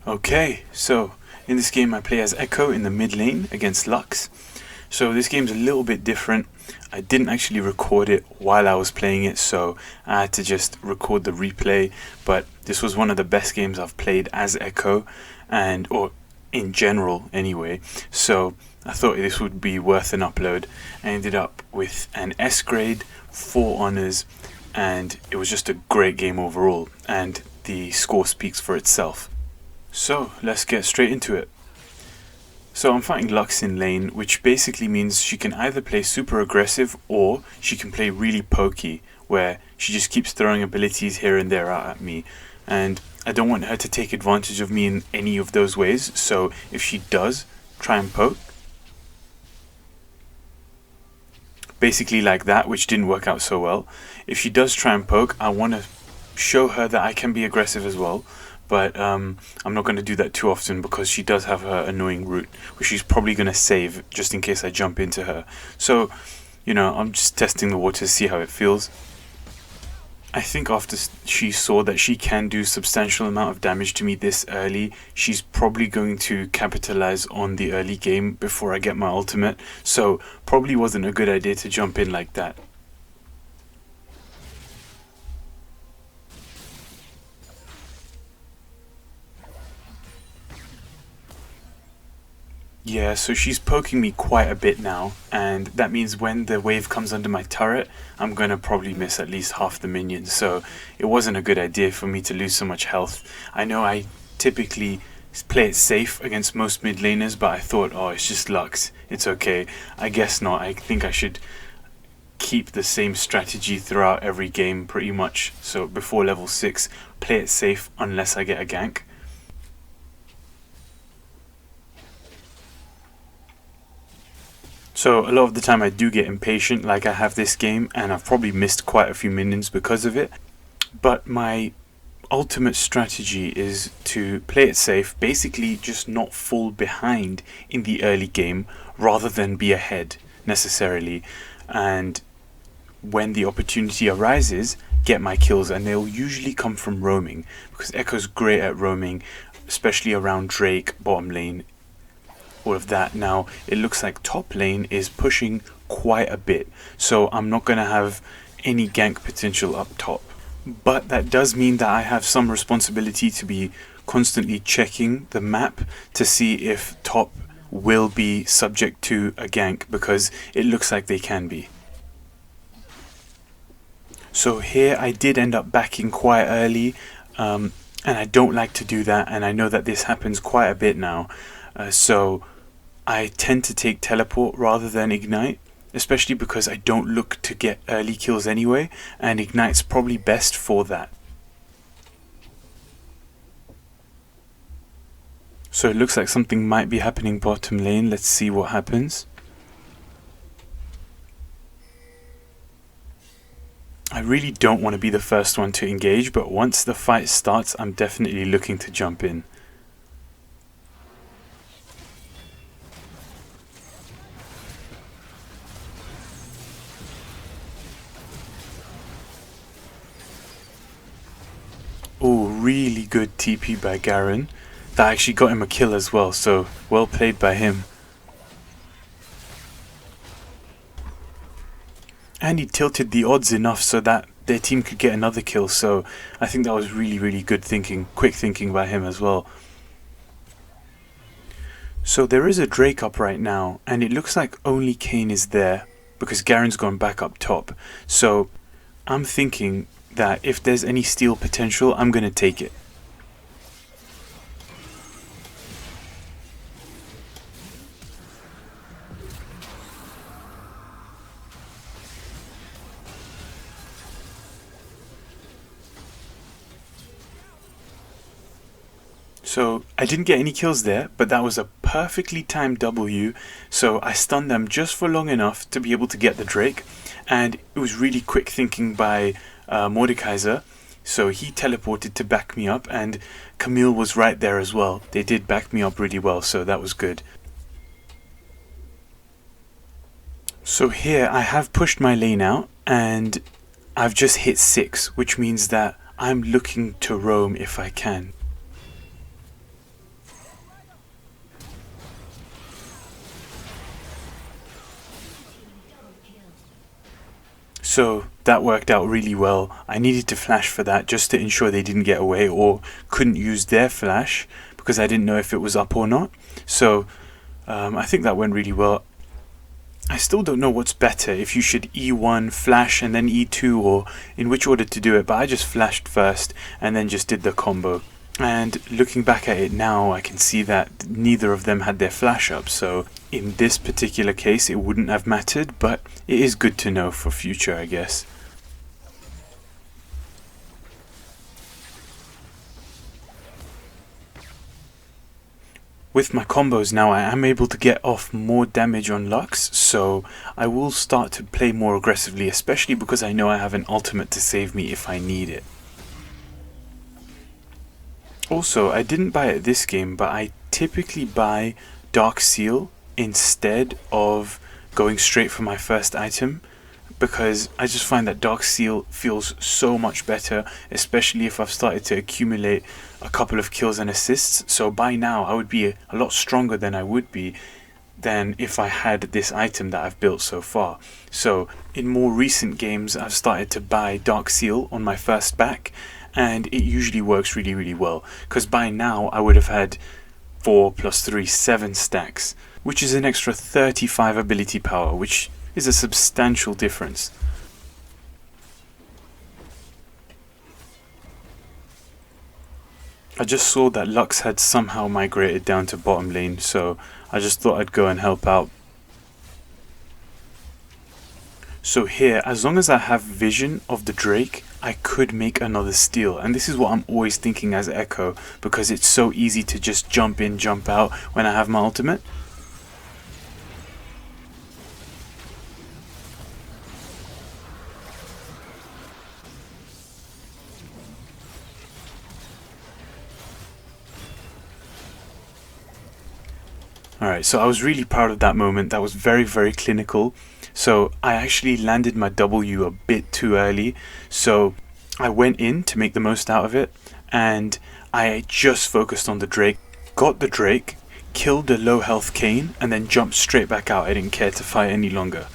Okay, so in this game I play as Ekko in the mid lane against Lux. So this game's a little bit different. I didn't actually record it while I was playing it, so I had to just record the replay. But this was one of the best games I've played as Ekko, or in general anyway. So I thought this would be worth an upload. I ended up with an S grade, 4 honors, and it was just a great game overall. And the score speaks for itself. So let's get straight into it. So I'm fighting Lux in lane, which basically means she can either play super aggressive or she can play really pokey, where she just keeps throwing abilities here and there out at me. And I don't want her to take advantage of me in any of those ways, so if she does try and poke, basically like that, which didn't work out so well, if she does try and poke, I want to show her that I can be aggressive as well. But I'm not going to do that too often because she does have her annoying route, which she's probably going to save just in case I jump into her. So, I'm just testing the water to see how it feels. I think after she saw that she can do substantial amount of damage to me this early, she's probably going to capitalize on the early game before I get my ultimate. So probably wasn't a good idea to jump in like that. Yeah, so she's poking me quite a bit now, and that means when the wave comes under my turret, I'm gonna probably miss at least half the minions, so it wasn't a good idea for me to lose so much health. I know I typically play it safe against most mid laners, but I thought, oh, it's just Lux, it's okay. I guess not. I think I should keep the same strategy throughout every game pretty much. So before level 6, play it safe unless I get a gank. So a lot of the time I do get impatient like I have this game, and I've probably missed quite a few minions because of it. But my ultimate strategy is to play it safe, basically just not fall behind in the early game rather than be ahead necessarily. And when the opportunity arises, get my kills, and they'll usually come from roaming because Ekko's great at roaming, especially around Drake, bottom lane, all of that. Now it looks like top lane is pushing quite a bit, so I'm not going to have any gank potential up top, but that does mean that I have some responsibility to be constantly checking the map to see if top will be subject to a gank, because it looks like they can be. So here I did end up backing quite early, and I don't like to do that, and I know that this happens quite a bit now. So I tend to take teleport rather than ignite, especially because I don't look to get early kills anyway, and ignite's probably best for that. So it looks like something might be happening bottom lane. Let's see what happens. I really don't want to be the first one to engage, but once the fight starts, I'm definitely looking to jump in. Oh, really good TP by Garen. That actually got him a kill as well, so well played by him. And he tilted the odds enough so that their team could get another kill, so I think that was really good thinking, quick thinking by him as well. So there is a Drake up right now, and it looks like only Kayn is there because Garen's gone back up top. So I'm thinking that if there's any steal potential, I'm going to take it. So I didn't get any kills there, but that was a perfectly timed W, so I stunned them just for long enough to be able to get the Drake, and it was really quick thinking by Mordekaiser, so he teleported to back me up, and Camille was right there as well. They did back me up really well, so that was good. So here I have pushed my lane out, and I've just hit 6, which means that I'm looking to roam if I can. So that worked out really well. I needed to flash for that just to ensure they didn't get away or couldn't use their flash because I didn't know if it was up or not. So I think that went really well. I still don't know what's better, if you should E1, flash, and then E2, or in which order to do it, but I just flashed first and then just did the combo. And looking back at it now, I can see that neither of them had their flash up, so in this particular case it wouldn't have mattered, but it is good to know for future, I guess. With my combos now, I am able to get off more damage on Lux, so I will start to play more aggressively, especially because I know I have an ultimate to save me if I need it. Also, I didn't buy it this game, but I typically buy Dark Seal instead of going straight for my first item, because I just find that Dark Seal feels so much better, especially if I've started to accumulate a couple of kills and assists. So by now I would be a lot stronger than I would be than if I had this item that I've built so far. So in more recent games I've started to buy Dark Seal on my first back, and it usually works really well, because by now I would have had 4 plus 3, 7 stacks, which is an extra 35 ability power, which is a substantial difference. I just saw that Lux had somehow migrated down to bottom lane, so I just thought I'd go and help out. So here, as long as I have vision of the Drake, I could make another steal, and this is what I'm always thinking as Ekko, because it's so easy to just jump in, jump out when I have my ultimate. Alright, so I was really proud of that moment. That was very clinical. So I actually landed my W a bit too early, so I went in to make the most out of it, and I just focused on the Drake, got the Drake, killed the low health Kayn, and then jumped straight back out. I didn't care to fight any longer.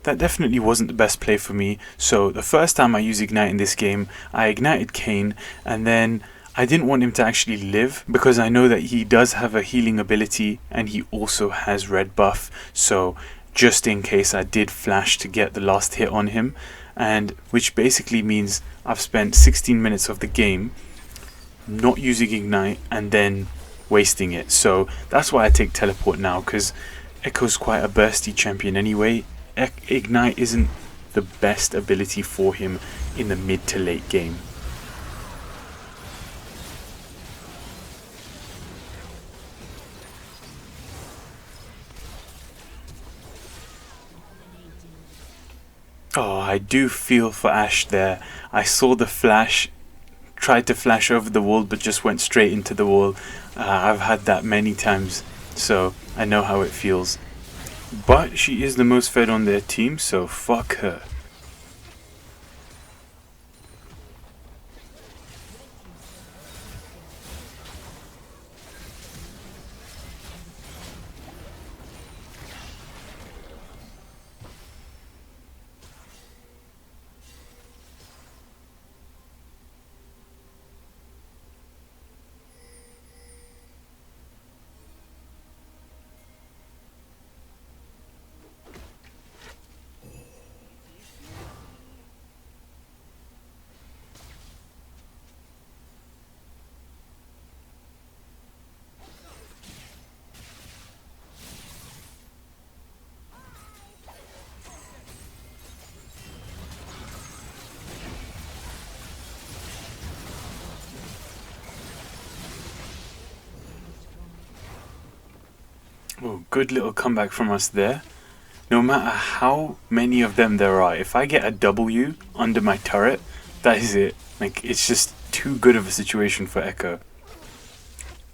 That definitely wasn't the best play for me. So the first time I used Ignite in this game, I ignited Kayn, and then I didn't want him to actually live because I know that he does have a healing ability and he also has red buff, so just in case I did flash to get the last hit on him, and which basically means I've spent 16 minutes of the game not using Ignite and then wasting it. So that's why I take Teleport now, because Ekko's quite a bursty champion anyway. Ignite isn't the best ability for him in the mid to late game. Oh, I do feel for Ashe there. I saw the flash, tried to flash over the wall but just went straight into the wall. I've had that many times, so I know how it feels. But she is the most fed on their team, so fuck her. Oh, good little comeback from us there. No matter how many of them there are, if I get a W under my turret, that is it. Like, it's just too good of a situation for Ekko.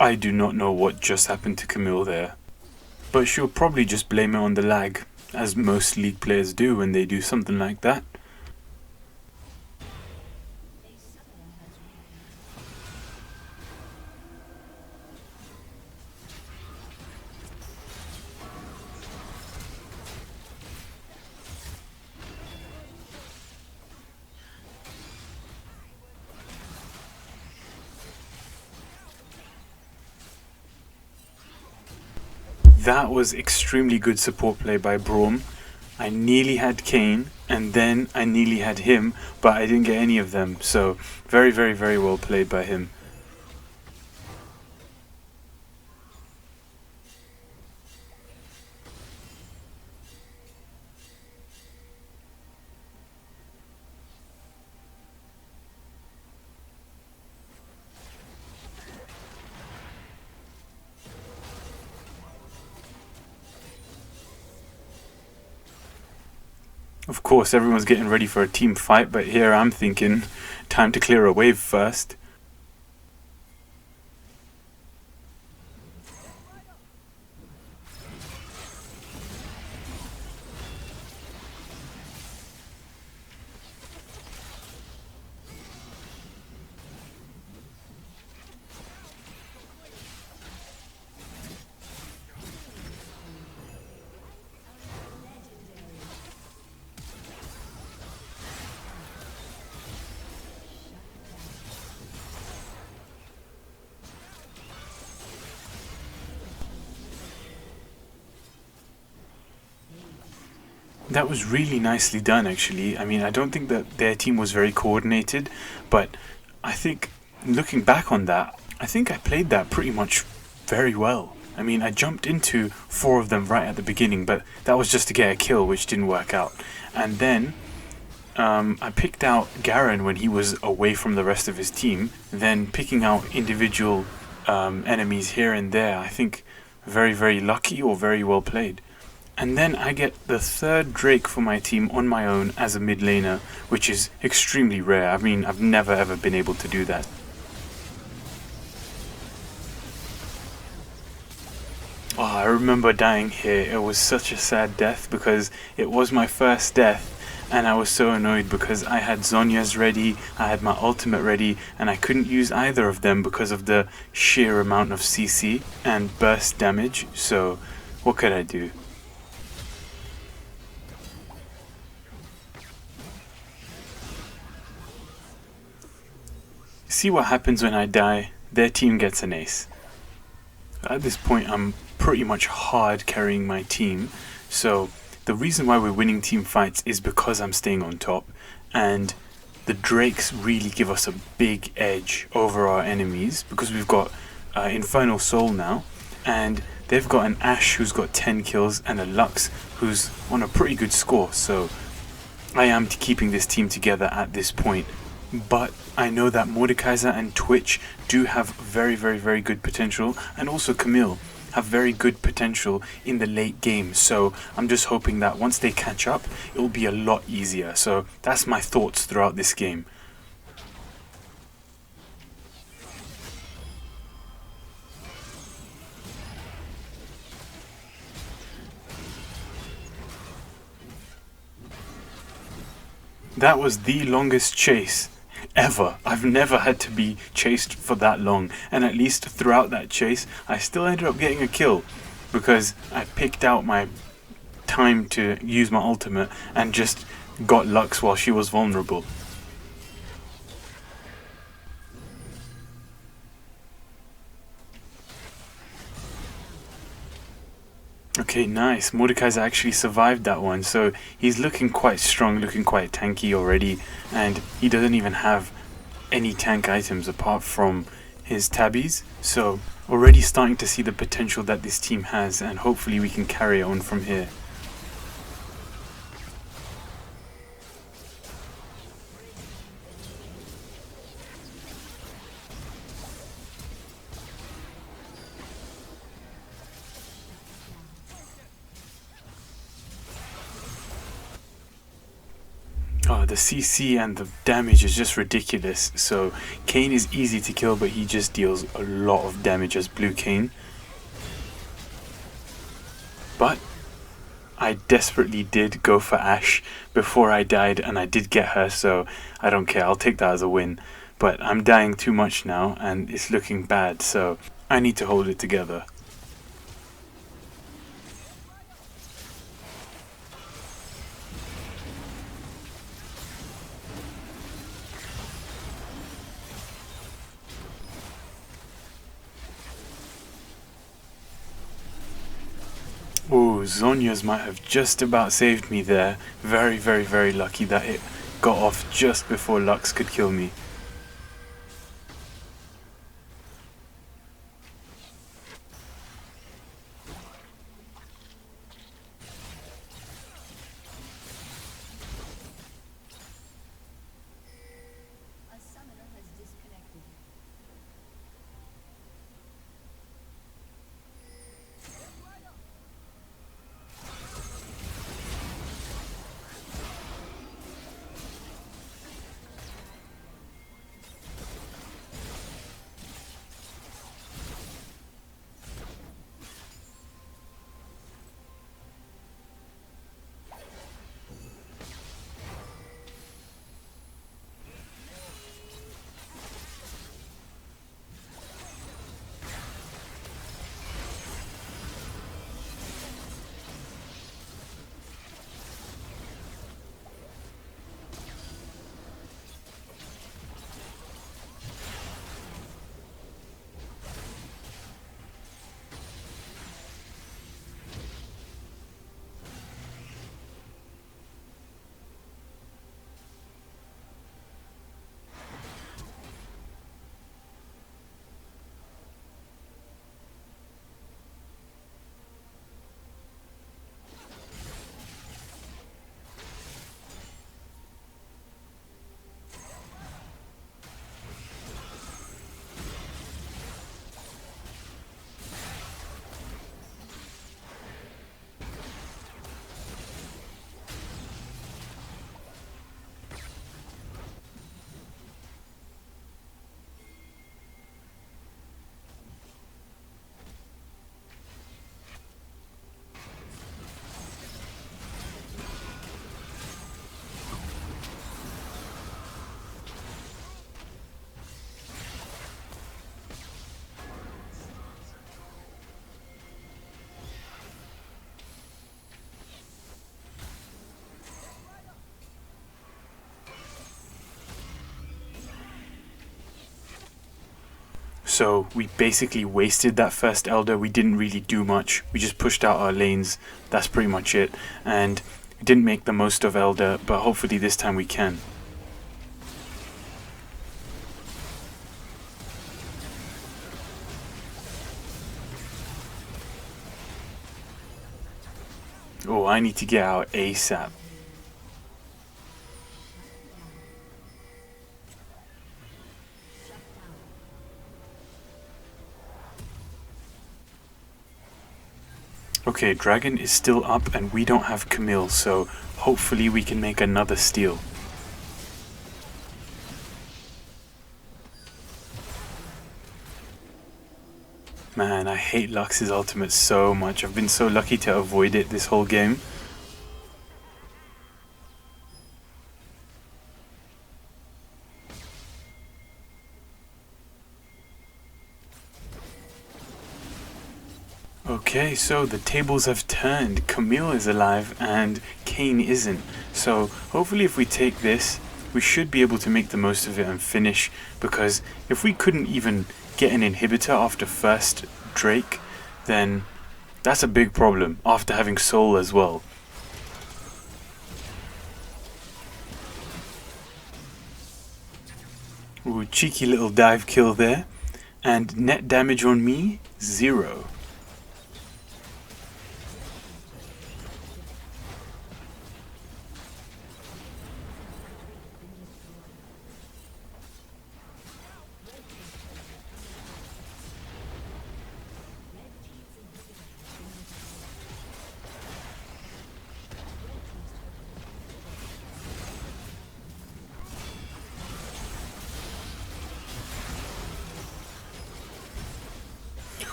I do not know what just happened to Camille there, but she'll probably just blame it on the lag, as most League players do when they do something like that. That was extremely good support play by Braum. I nearly had Kane, and then I nearly had him, but I didn't get any of them, so very, very, very well played by him. Of course, everyone's getting ready for a team fight, but here I'm thinking, time to clear a wave first. That was really nicely done, actually. I mean, I don't think that their team was very coordinated, but I think looking back on that, I think I played that pretty much very well. I mean, I jumped into four of them right at the beginning, but that was just to get a kill, which didn't work out. And then I picked out Garen when he was away from the rest of his team, then picking out individual enemies here and there. I think very, very lucky or very well played. And then I get the third Drake for my team on my own as a mid laner, which is extremely rare. I mean, I've never ever been able to do that. Oh, I remember dying here. It was such a sad death because it was my first death. And I was so annoyed because I had Zhonya's ready, I had my ultimate ready, and I couldn't use either of them because of the sheer amount of CC and burst damage. So, what could I do? See what happens when I die. Their team gets an ace. At this point, I'm pretty much hard carrying my team. So the reason why we're winning team fights is because I'm staying on top. And the Drakes really give us a big edge over our enemies because we've got Infernal Soul now. And they've got an Ashe who's got 10 kills and a Lux who's on a pretty good score. So I am keeping this team together at this point. But I know that Mordekaiser and Twitch do have very, very, very good potential, and also Camille have very good potential in the late game. So I'm just hoping that once they catch up, it will be a lot easier. So that's my thoughts throughout this game. That was the longest chase ever. I've never had to be chased for that long, and at least throughout that chase I still ended up getting a kill because I picked out my time to use my ultimate and just got Lux while she was vulnerable. Okay, nice. Mordekaiser actually survived that one, so he's looking quite strong, looking quite tanky already, and he doesn't even have any tank items apart from his tabbies. So already starting to see the potential that this team has, and hopefully we can carry on from here. Oh, the CC and the damage is just ridiculous. So Kane is easy to kill, but he just deals a lot of damage as Blue Kane. But I desperately did go for Ashe before I died, and I did get her, so I don't care. I'll take that as a win. But I'm dying too much now, and it's looking bad, so I need to hold it together. Ooh, Zhonya's might have just about saved me there. Very, very, very lucky that it got off just before Lux could kill me. So we basically wasted that first Elder. We didn't really do much. We just pushed out our lanes. That's pretty much it. And we didn't make the most of Elder, but hopefully this time we can. Oh, I need to get out ASAP. Okay, Dragon is still up and we don't have Camille, so hopefully we can make another steal. Man, I hate Lux's ultimate so much. I've been so lucky to avoid it this whole game. Okay, so the tables have turned. Camille is alive and Kane isn't. So hopefully if we take this, we should be able to make the most of it and finish, because if we couldn't even get an inhibitor after first Drake, then that's a big problem after having Soul as well. Ooh, cheeky little dive kill there. And net damage on me, 0.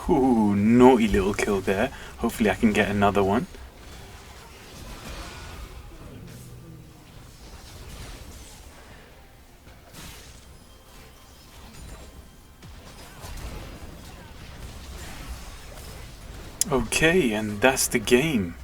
Ooh, naughty little kill there. Hopefully I can get another one. Okay, and that's the game.